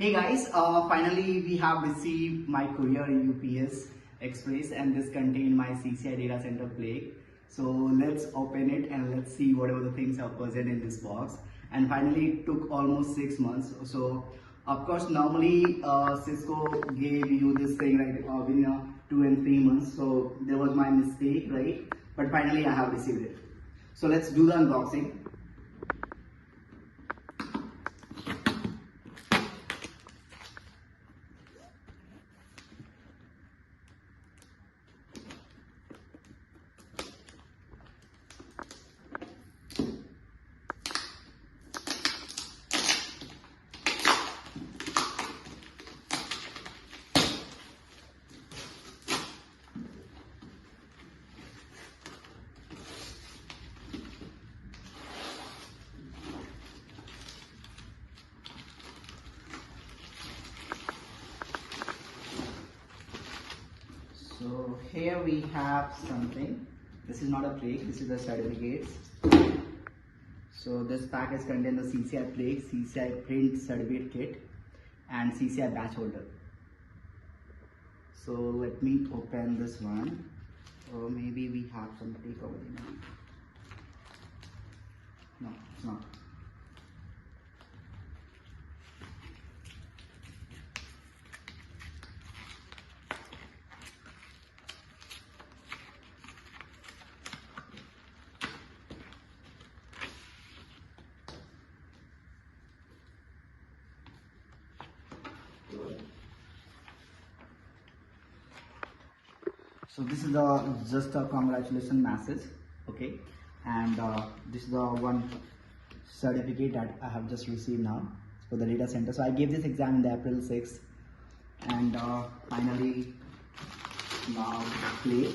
Hey guys, finally we have received my courier UPS Express and this contained my CCI data center Plaque. So let's open it and let's see whatever the things are present in this box. And finally it took almost 6 months. So of course normally Cisco gave you this thing right within 2 and 3 months. So there was my mistake, right? But finally I have received it. So let's do the unboxing. So here we have something. This is not a Plaque, this is the certificates. So this package contains the CCI Plaque, CCI print certificate kit and CCI batch holder. So let me open this one. Or maybe we have some tape over there. No, it's not. So this is just a congratulations message, okay, and this is the one certificate that I have just received now for the data center. So I gave this exam in the April 6th, and finally now Plaque.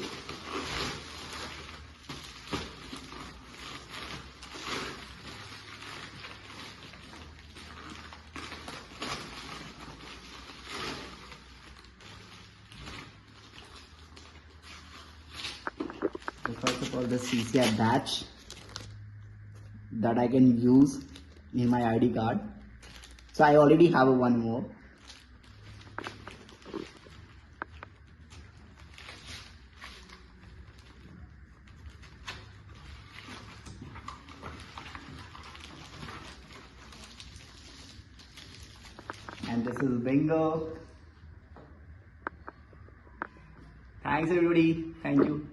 So first of all, the CCI badge that I can use in my ID card. So I already have one more. And this is bingo. Thanks everybody. Thank you.